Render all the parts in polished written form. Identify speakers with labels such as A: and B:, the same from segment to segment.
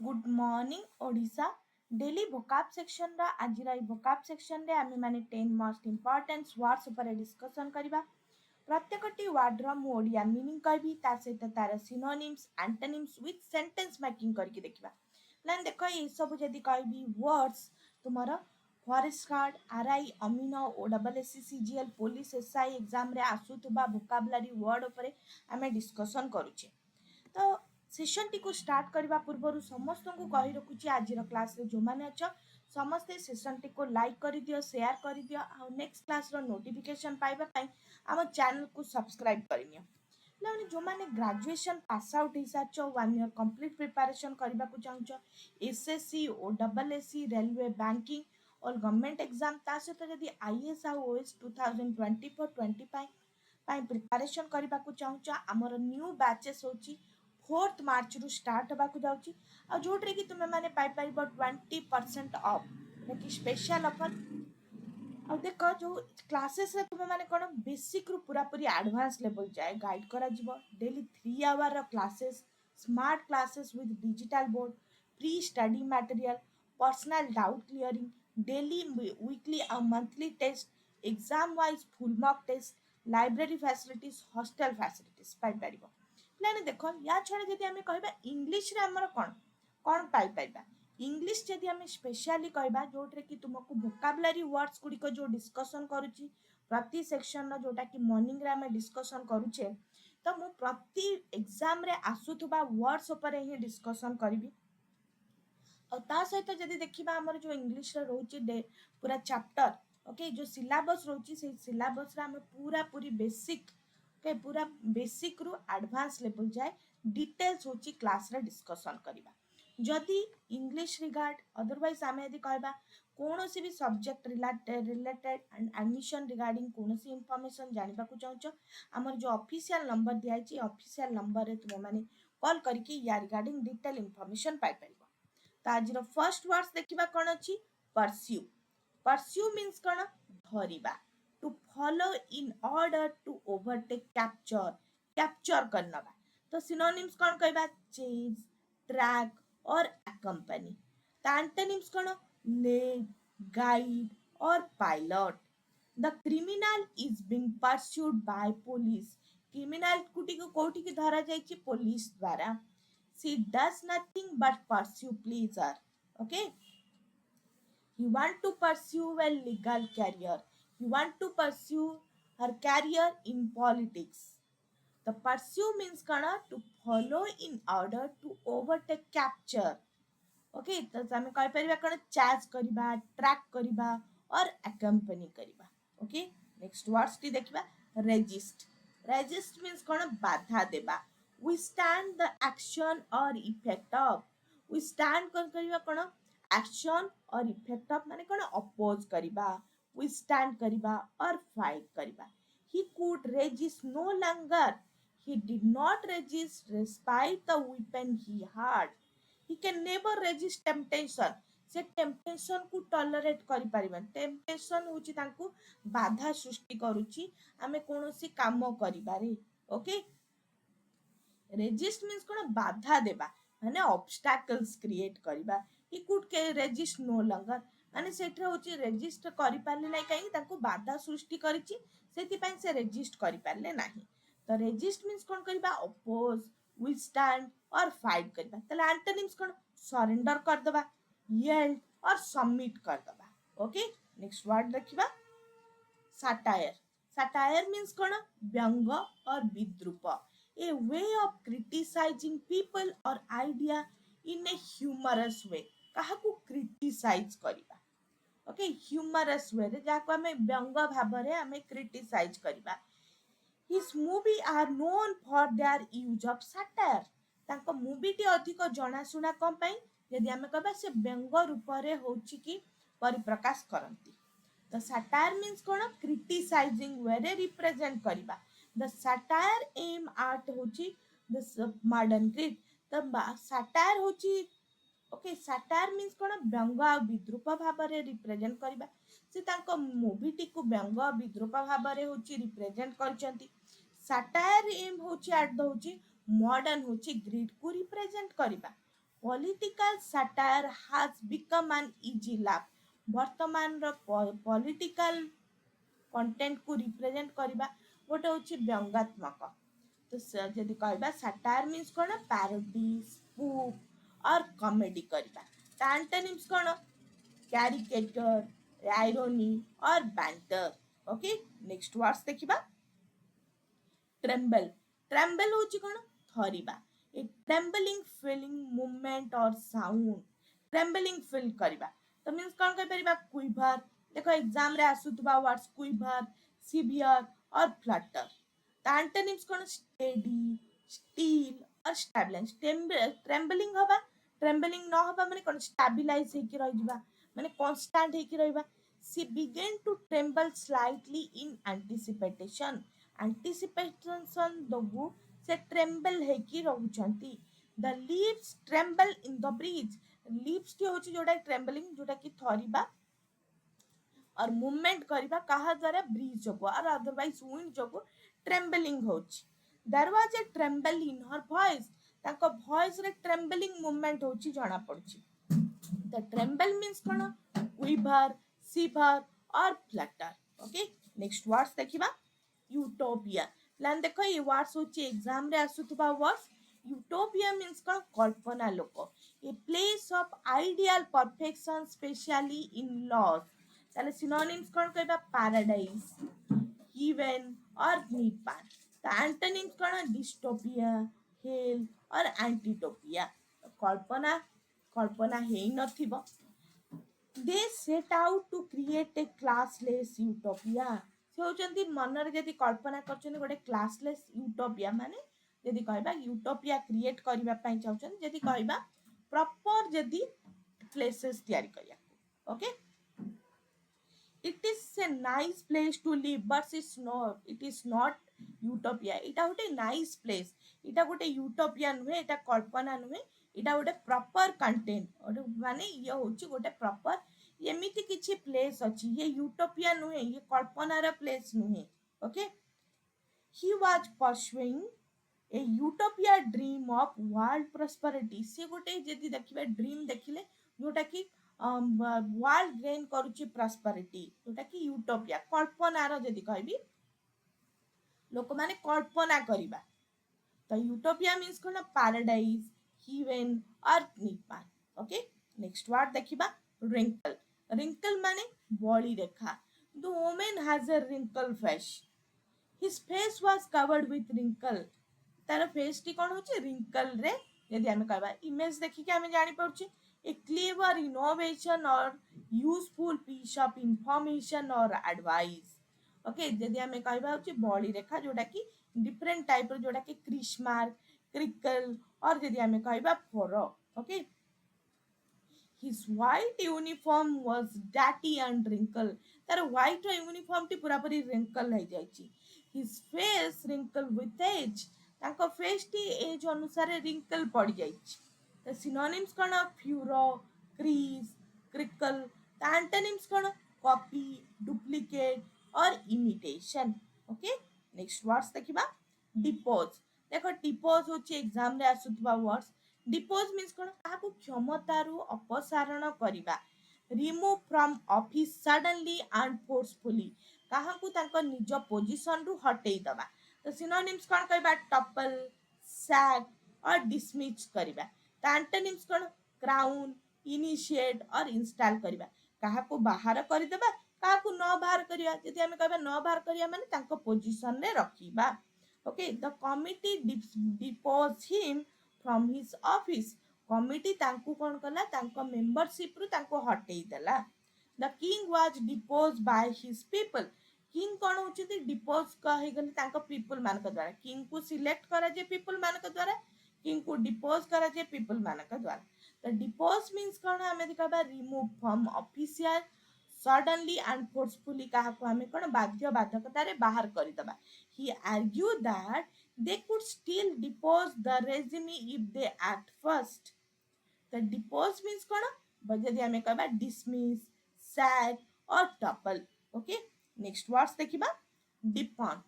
A: Good morning Odisha daily vocab section रा आज vocab section रे आमे माने 10 मोस्ट इंपोर्टेंट वर्ड्स ऊपर डिस्कशन करबा। प्रत्येकटी वर्ड रा मु ओडिया मीनिंग कहबी ता सहित तार synonyms antonyms with sentence making करके देखिबा। लाइन देखो ए सब जदी कहबी वर्ड्स तुमरो फॉरेस्ट गार्ड आरआई अमीन ओडब्ल्यूएससी सीजीएल पुलिस एसआई एग्जाम रे आसुतबा वोकाबुलरी वर्ड ऊपर आमे डिस्कशन करूचे। तो सेशन टी को स्टार्ट करने पूर्व समस्त को कही रखुची आज क्लास रे जो माने अच्छा समस्ते सेशन टी को लाइक कर दियो शेयर कर दियो आ नेक्स्ट क्लास रो नोटिफिकेशन पाइबा पई आम चैनल को सब्सक्राइब करिनियो। लाने जो माने ग्रेजुएशन पास आउट हिसाब साचो 1 ईयर कंप्लीट प्रिपरेशन करबा को चाहछो एसएससी ओडब्ल्यूएससी रेलवे बैंकिंग और गवर्नमेंट एग्जाम ता सहित जदी आईएएस आ ओएस 2024-25 पाई प्रिपरेशन करबा को चाहछो हमर न्यू बैचेस होची 4th मार्च रु स्टार्ट होगा जाऊँगी आ जोट्रे कि तुम मैंने पाई 20% ऑफ कि स्पेशल ऑफर आ देख जो क्लासेस रे तुम मैंने कौन बेसिक रु पूरा पूरी एडवांस लेवल जाए गाइड करा जिवो daily 3 hour classes smart classes with digital board pre study material personal doubt clearing daily weekly और monthly test exam wise full mock test library facilities hostel facilities पाई परिबो। Plan देख या छड़ा जदि आमे कहबा इंग्लिश रे हमर कोन कोन पाई पाइबा इंग्लिश जदि आमे स्पेशली कहबा जोट्रे कि तुमको वोकाबुलरी वर्ड्स गुडी को जो डिस्कशन करूची प्रति सेक्शन रो जोटा कि मॉर्निंग रे आमे डिस्कशन करूचे तो मु प्रति एग्जाम रे आसुथबा वर्ड्स ऊपर ही डिस्कशन करबी। और ता सहित जदि देखिबा हमर जो इंग्लिश रे रहउची पूरा चैप्टर ओके जो सिलेबस रहउची से सिलेबस रे हम पूरा पूरी बेसिक के पूरा बेसिक रु एडवांस लेवल जाए डिटेल्स होची क्लास रे डिस्कशन करिबा। जदि इंग्लिश रिगार्ड अदरवाइज आमे यदि कहबा कोनोसी भी subject related and admission regarding कोनोसी इंफॉर्मेशन जानिबा को चाहछो हमर जो ऑफिशियल नंबर दिया छि ऑफिशियल नंबर रे तुम माने कॉल करके या रिगार्डिंग डिटेल इंफॉर्मेशन पाई परिबो। तो आज फर्स्ट वर्ड्स देखिबा कोन अछि परस्यू। परस्यू मीन्स कोन धरिबा to follow in order to overtake capture करना। तो सिनोनिम्स कौन कहबा चेज ट्रैक और accompany। तो एंटोनिम्स कौन lead गाइड और pilot. The criminal is being pursued by police criminal कुटी को कोठी की धरा जायछि पुलिस द्वारा। She does nothing but pursue pleasure okay you want to pursue a legal career you want to pursue her career in politics। the pursue means kana to follow in order to overtake capture okay तो आम कह कौन chasm करबा track करबा और accompany करबा। Okay next words T देखिबा resist. Resist means कौन बाधा देबा we stand the action or effect of we stand कौन करबा कौन action और effect of माने कौन oppose करबा we stand करबा और fight करबा। he could resist no longer he did not resist despite the weapon he had he can never resist temptation से टेम्पटेशन को टॉलरेट करि परिबन टेम्पटेशन होची तांको बाधा सृष्टि करूची आमे कोनोसी काम करिबारे। ओके रेजिस्ट मींस कोन बाधा देबा माने ऑब्स्टैकल्स क्रिएट करबा ही कुड के रेजिस्ट नो लंगर माने सेठरा होची रेजिस्ट करि पारले नै काई तांको बाधा सृष्टि करिची सेति पई से रेजिस्ट करि पारले नाही। तो रेजिस्ट मींस कोन करबा अपोज विथस्टैंड और फाइट करबा। तले एंटोनिम्स कोन सरेंडर कर दबा यील्ड और सबमिट कर दबा। ओके नेक्स्ट वर्ड देखिबा satire। satire means कोन व्यंग और विद्रूप a way of criticizing people or idea in a humorous way काहा को क्रिटिसाइज करिबा। ओके ह्यूमरस वे रे जाको हमें व्यंग भाव रे हमें क्रिटिसाइज करिबा। His movie are known for their use of satire तांको मूवी टी अधिक जनाशुना कम पाई यदि आमे कहबा से व्यंग रूप रे होची कि परिप्रकाश करंती। The satire means कोन क्रिटिसाइजिंग वे रे रिप्रेजेंट करिबा। The satire aim at होची the modern grit the satire होची ओके satire means कोन व्यंग आ विद्रूप भाव रे रिप्रेजेंट करिबा से तांको मूवी टी को व्यंग आ विद्रूप भाव रे होची रिप्रेजेंट करचंती। satire aim होची एट द होची मॉडर्न होची ग्रिड को रिप्रेजेंट करिबा। Political satire has become an easy laugh. वर्तमान पॉलिटिकल कंटेंट को रिप्रेजेंट करबा गोटे होची व्यंगात्मक. तो जदि कहबा सटायर मीन्स कोन पैरोडी स्पूफ और कॉमेडी करबा. ता एंटोनिम्स कोन कैरिकेचर आयरनी और बैंटर. ओके नेक्स्ट वर्ड्स देखिबा. ट्रेम्बल. ट्रेम्बल होची कोन थरिबा. ए ट्रेम्बलिंग फीलिंग मूवमेंट और साउंड. ट्रेम्बलिंग फील करबा तो मीन्स कोन कहि परिबा क्विवर. देखो एग्जाम रे आसुतबा वर्ड्स क्विवर सिवियर और फ्लटर. ता एंटोनिम्स कोन स्टेडी स्टील और स्टेबलाइज. ट्रेम्बलिंग हबा ट्रेम्बलिंग न हबा माने कोन स्टेबलाइज हे कि रहिबा माने कांस्टेंट हे कि रहिबा. She began to tremble slightly in anticipation. Anticipation दबु से ट्रेम्बल है कि रहउचंती. The leaves tremble in the breeze. Leaves T होची जोटा ट्रेम्बलिंग जोटा कि थरिबा और मूवमेंट करबा कहा द्वारा ब्रीज जोगो और अदरवाइज विंड जोगो ट्रेम्बलिंग होची. There was a tremble in her voice. ताको वॉइस रे ट्रेम्बलिंग मूवमेंट होची जणा पड़ची. The tremble means cone quiver shiver और फ्लटर. ओके नेक्स्ट वर्ड्स देखिबा. यूटोपिया. प्लान देखो ये वर्ड्स होची एग्जाम रे आसुतबा वर्ड्स. यूटोपिया मीन्स कोन कल्पना लोक. A place of ideal perfection especially in laws. ताले सिनोनिम्स कोन कहबा पैराडाइज हेवन और निपान. ता एंटोनिम्स कोन डिस्टोपिया हेल और एंटीटोपिया. कल्पना कल्पना हेई नथिबो. They set out to create a classless utopia. से होचंती मनरे जदि कल्पना करछन गोटे क्लासलेस यूटोपिया माने जदि कहबा यूटोपिया क्रिएट करबा पई चाहछन जदि कहबा प्रॉपर जदि प्लेसेस तयारी करिया. Okay it is a nice place to live but it is not utopia. इटा गोटे नाइस प्लेस. इटा गोटे यूटोपिया नुहे. इटा कल्पना नुहे. इटा गोटे प्रॉपर कंटेंट माने ये होची गोटे प्रॉपर एमिति किछि प्लेस अछि. ये यूटोपिया नुहे. ये कल्पना रा प्लेस नुहे. Okay he was pursuing a utopia dream of world prosperity. से गोटे जदि देखिबे ड्रीम देखिले जोटा कि वर्ल्ड गेन करूची प्रॉस्पेरिटी जोटा कि यूटोपिया कल्पना रो जदि कहबी लोक माने कल्पना करिबा. तो यूटोपिया मीन्स कोन पैराडाइज हेवन और निपान. ओके नेक्स्ट वर्ड देखिबा. wrinkle. wrinkle माने body Rekha. The woman has a wrinkle face. His face was covered with wrinkle. तार फेस टी कोन होची wrinkle रे यदि हमें कहबा इमेज देखि के हमें जानि पड़छि a clever innovation or useful piece of information or advice. Okay यदि हमें कहबा होची बॉडी रेखा जोटा कि डिफरेंट टाइप रो जोटा कि क्रिश मार्क क्रिकल और यदि हमें कहबा फोरो. Okay his white uniform was dirty and wrinkled. तार white यूनिफॉर्म टी पूरा पूरी wrinkle हो जाईची. his face wrinkled with age. ताको फेस टी एज अनुसार wrinkle पड़ जाईची. the synonyms cone furrow crease crackle. ता एंटोनिम्स कोन कॉपी डुप्लीकेट और इमिटेशन. ओके नेक्स्ट वर्ड्स देखिबा. डिपोज. देखो डिपोज होची एग्जाम रे आसुतबा वर्ड्स. डिपोज मीन्स कोन काहाकू क्षमतारू अपसारण करिबा. Remove from office suddenly and forcefully. काहाकू तांको निज पोजीशन रु हटेई दबा. तो सिनोनिम्स कोन कहबा टपल सैक और डिसमिस करिबा. ता एंटोनिम्स कोन क्राउन इनिशिएट और इंस्टॉल करिबा. काहाकू बाहर करि देबा काहाकू न बाहर करिया. जदि हमें कहबा न बाहर करिया माने तांको पोजीशन रे रखिबा. Okay the committee depose him from his office. Committee तांको कोन कला तांको मेंबरशिप रु तांको हटेई देला. The king was deposed by his people. King कोन होची डिपोज कहि गले तांको पीपल मान के द्वारा. किंग को सिलेक्ट करा जे पीपल मान के द्वारा. किंग को डिपोज करा जे पीपल मान के द्वारा. तो डिपोज मीन्स कोन हमें कहबा remove from official suddenly and forcefully. काहाको हमें कोन बाध्य बाधकता रे बाहर करि दबा. he argued that they could still depose the regime if they act first. The depose means कोन बजदी हमें कहबा dismiss sack और topple. ओके नेक्स्ट वर्ड्स देखिबा. डिफॉन.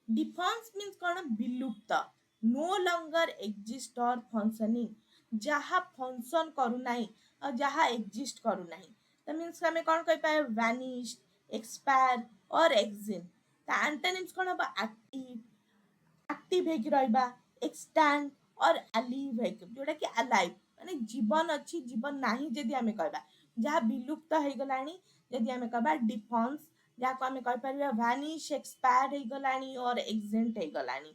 A: डिफॉन्स मीन्स कोन विलुप्त no longer exist or functioning. जहाँ फंक्शन करूनाही और जहाँ एग्जिस्ट करूनाही तो मीन्स आम कौन कहीपर वैनिश एक्सपायर और एक्जिन ता एंटोनिम्स कौन हम एक्टिव ହେଇକି ରହିବା एक्सटैंड और अलिव ହେଇକି जोटा कि अलाइव माने जीवन अच्छी जीवन नाही जदि आमे कहबा जहाँ विलुप्त हो गलानी जदि आमे कहबा डिफॉन्स जहाँ को आमे कहि परिबा वैनिश एक्सपायर हो गलानी और एक्सिट हो गलानी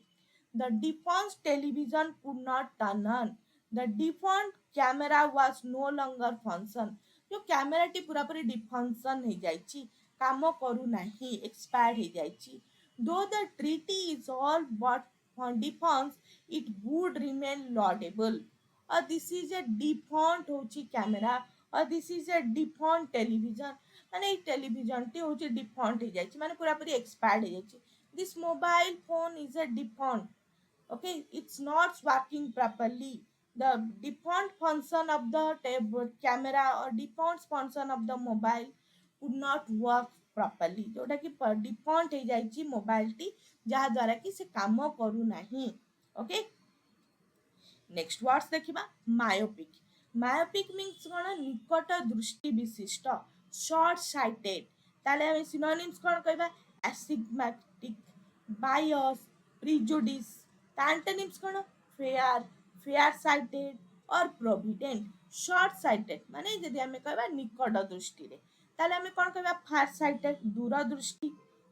A: the defunct television could not turn on the defunct camera was no longer function जो कैमेरा टी पूरा पूरी डिफंक्शन हो जाइछि काम करू नाही एक्सपायर हो जाइछि though the treaty is all but defunct it would remain laudable और this is a defunct होछि कैमेरा और this is a defunct television माने এই टेलीविजन टी होछि डिफॉन्ट हो जाइछि माने पूरा पूरी एक्सपायर्ड हो जाइछि this mobile phone is a defunct okay it's not working properly the default function of the camera or default function of the mobile would not work properly जोटा कि डिफॉल्ट हो जाइछि मोबाइल टी जहा द्वारा कि से काम करू नाही ओके नेक्स्ट वर्ड्स देखिबा मायोपिक मायोपिक मीन्स कोन निकट दृष्टि विशिष्ट शॉर्ट साइटेड ताले हम सिनोनिम्स कोन कहबा एसिग्मेटिक बायस प्रिजुडिस एंटोनिम्स कोन फेयर फेयर साइटेड और प्रोविडेंट शॉर्ट साइटेड माने जदि हमें कहबा निकट दृष्टि रे ताले हमें कोन कहबा फार साइटेड दूर दृष्टि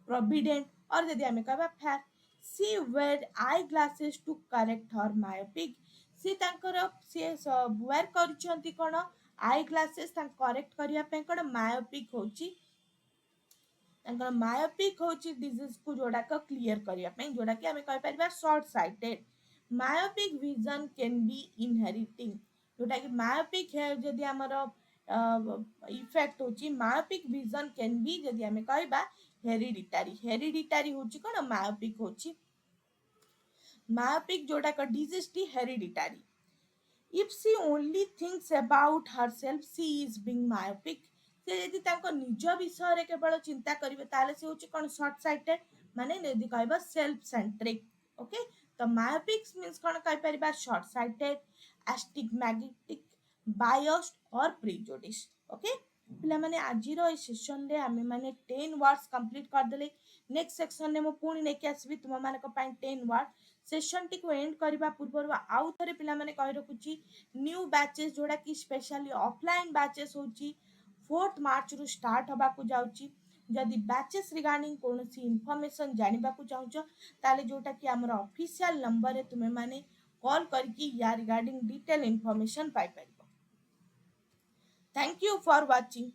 A: प्रोविडेंट और जदि हमें कहबा fair she wear eye glasses to correct her myopic सी तांकर सी वेयर करछंती कोन आई ग्लासेस तां करेक्ट करिया पे कोन मायोपिक होची तांकर मायोपिक होची डिजीज को जोड़ा को क्लियर करिया पे जोड़ा कि हमें कहि परबा short sighted myopic vision can be inheriting जोटा कि मायोपिक है जदि हमर इफेक्ट होची मायोपिक विजन कैन बी जदि हमें कहबा हेरिडिटरी होची कोन मायोपिक होची myopic जोड़ा का disease T hereditary if she only thinks about herself she is being myopic से यदि तांको निज विषय रे केवल चिंता करिवे ताले से होची कोन शॉर्ट साइटेड माने यदि कहबा सेल्फ सेंट्रिक ओके तो myopic मींस कोन कहि परिबा शॉर्ट साइटेड astigmatic biased और prejudice ओके पिला माने आजिर ए सेशन रे आमे माने 10 वर्ड्स कंप्लीट कर देले नेक्स्ट सेक्शन रे मो पुणी नेके आसीबी तुम मानक पई 10 वर्ड सेशन टी को एंड करबा पूर्व आउ थरे पिला माने कहि रखुची न्यू बैचेस जोड़ा कि स्पेशली ऑफलाइन बैचेस होची 4th मार्च रु स्टार्ट होबा को जाउची जदि बैचेस रिगार्डिंग कोनोसी इन्फॉर्मेशन जानिबा को चाहूचो ताले जोटा कि हमर ऑफिशियल नंबर रे तुमे माने कॉल करके या रिगार्डिंग डिटेल इन्फॉर्मेशन पाई परिबो थैंक यू फॉर वाचिंग